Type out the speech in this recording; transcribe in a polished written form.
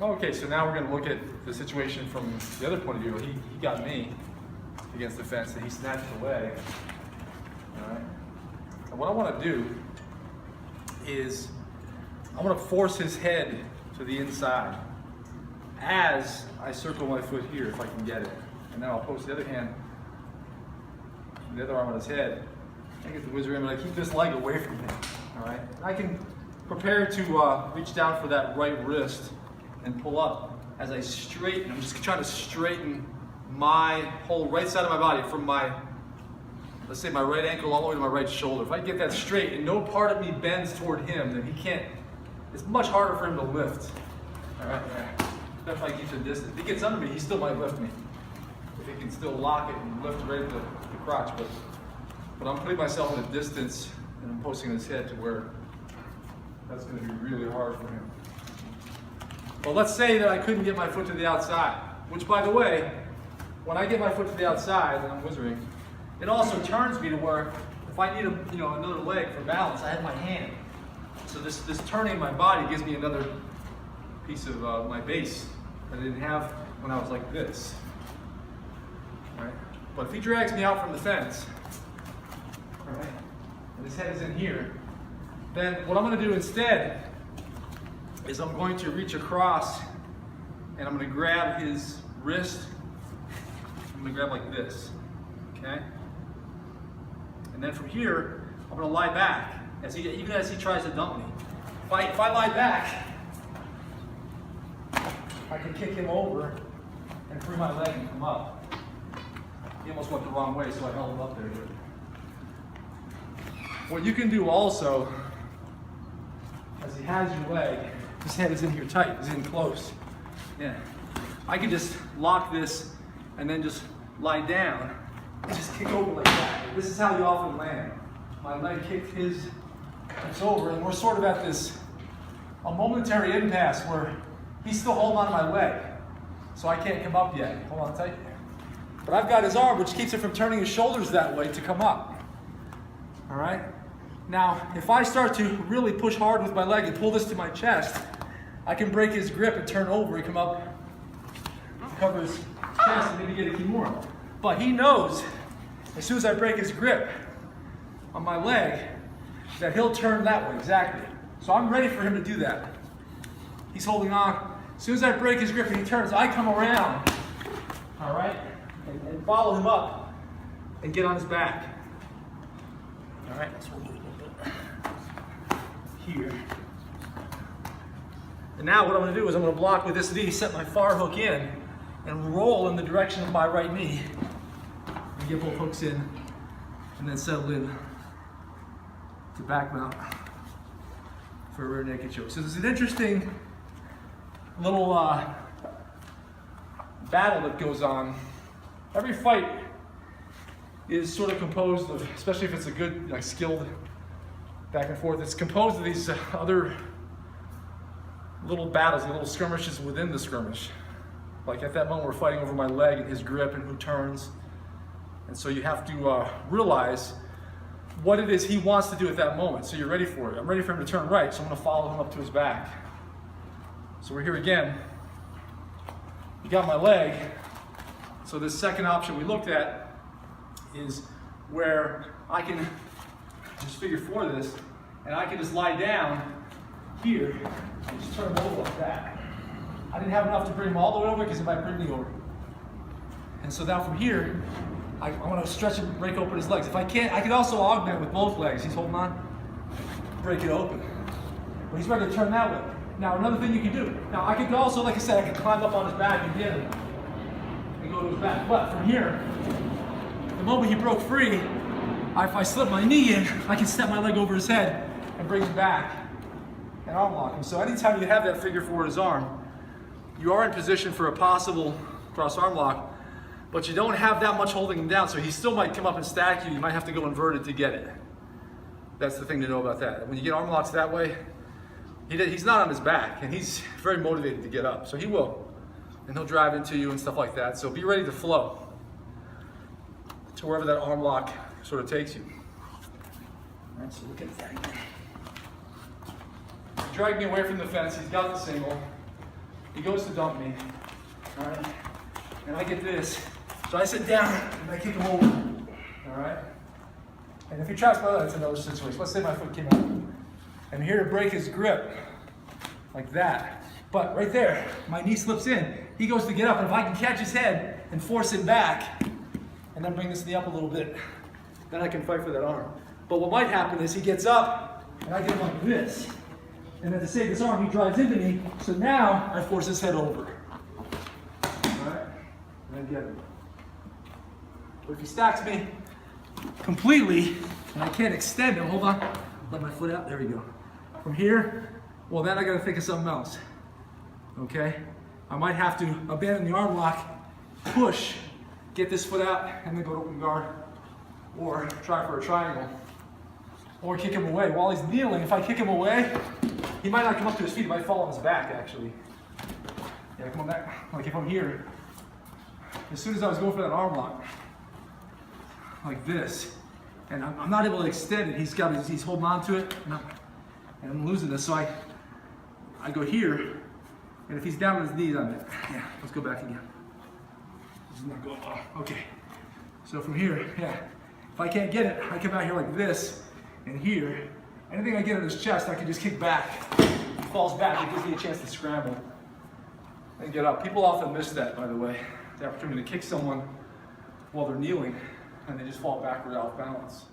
Okay, so now we're going to look at the situation from the other point of view. He got me against the fence and he snatched away. All right. And what I want to do is I want to force his head to the inside as I circle my foot here if I can get it. And then I'll post the other hand, the other arm on his head. I get the whizzer in, but I keep this leg away from him. All right. And I can prepare to reach down for that right wrist and pull up as I straighten. I'm just trying to straighten my whole right side of my body from my, let's say my right ankle all the way to my right shoulder. If I get that straight and no part of me bends toward him, then he can't, it's much harder for him to lift. All right, that's why he keeps a distance. If he gets under me, he still might lift me. If he can still lock it and lift right at the crotch, but I'm putting myself in a distance and I'm posting his head to where that's going to be really hard for him. Well, let's say that I couldn't get my foot to the outside, which, by the way, when I get my foot to the outside and I'm whizzering, it also turns me to where if I need another leg for balance, I have my hand. So this turning my body gives me another piece of my base that I didn't have when I was like this. All right? But if he drags me out from the fence, all right, and his head is in here, then what I'm going to do instead is I'm going to reach across and I'm going to grab his wrist. I'm going to grab like this, okay? And then from here, I'm going to lie back even as he tries to dump me. If I lie back, I can kick him over and free my leg and come up. He almost went the wrong way, so I held him up there. What you can do also, as he has your leg, his head is in here tight, it's in close. Yeah. I can just lock this and then just lie down and just kick over like that. This is how you often land. My leg kicked his, it's over, and we're sort of at a momentary impasse where he's still holding on to my leg. So I can't come up yet. Hold on tight. But I've got his arm, which keeps it from turning his shoulders that way to come up. All right? Now, if I start to really push hard with my leg and pull this to my chest, I can break his grip and turn over and come up, cover his chest and maybe get a Kimura. But he knows, as soon as I break his grip on my leg, that he'll turn that way, exactly. So I'm ready for him to do that. He's holding on. As soon as I break his grip and he turns, I come around, all right, and follow him up and get on his back. All right, so we'll do a little bit here. And now what I'm going to do is I'm going to block with this knee, set my far hook in, and roll in the direction of my right knee. And get both hooks in, and then settle in to back mount for a rear naked choke. So there's an interesting little battle that goes on. Every fight is sort of composed of, especially if it's a good, skilled back and forth, it's composed of these other little battles, little skirmishes within the skirmish. Like at that moment, we're fighting over my leg and his grip and who turns. And so you have to realize what it is he wants to do at that moment. So you're ready for it. I'm ready for him to turn right, so I'm going to follow him up to his back. So we're here again. You got my leg. So this second option we looked at is where I can just figure for this, and I can just lie down here and just turn him over like that. I didn't have enough to bring him all the way over because it might bring me over. And so now from here, I want to stretch and break open his legs. If I can't, I could also augment with both legs. He's holding on, break it open. But he's ready to turn that way. Now another thing you can do. Now I could also, like I said, I could climb up on his back and get him and go to his back. But from here, the moment he broke free, if I slip my knee in, I can step my leg over his head and bring him back and arm lock him. So anytime you have that figure four in his arm, you are in position for a possible cross arm lock, but you don't have that much holding him down, so he still might come up and stack you. You might have to go inverted to get it. That's the thing to know about that. When you get arm locks that way, he's not on his back, and he's very motivated to get up, so he will. And he'll drive into you and stuff like that, so be ready to flow to wherever that arm lock sort of takes you. All right, so look at that again. Drag me away from the fence, he's got the single. he goes to dump me, all right? And I get this. So I sit down and I kick him over, all right? And if he traps my leg, that's another situation. Let's say my foot came out. I'm here to break his grip, like that. But right there, my knee slips in. He goes to get up, and if I can catch his head and force him back, and then bring this knee up a little bit, then I can fight for that arm. But what might happen is he gets up, and I get him like this. And then to save this arm, he drives into me, so now I force his head over. All right? And then get him. But if he stacks me completely, and I can't extend him, hold on, let my foot out, there we go. From here, well then I gotta think of something else, okay? I might have to abandon the arm lock, push, get this foot out, and then go to open guard, or try for a triangle, or kick him away. While he's kneeling, if I kick him away, he might not come up to his feet, he might fall on his back actually. Yeah, come on back, like if I'm here, as soon as I was going for that arm lock, like this, and I'm not able to extend it, he's holding on to it, and I'm losing this, so I go here, and if he's down on his knees, yeah, let's go back again. This is not going well. Okay, so from here, yeah, if I can't get it, I come out here like this, and here, anything I get in his chest, I can just kick back. He falls back, it gives me a chance to scramble and get up. People often miss that, by the way, the opportunity to kick someone while they're kneeling, and they just fall backward off balance.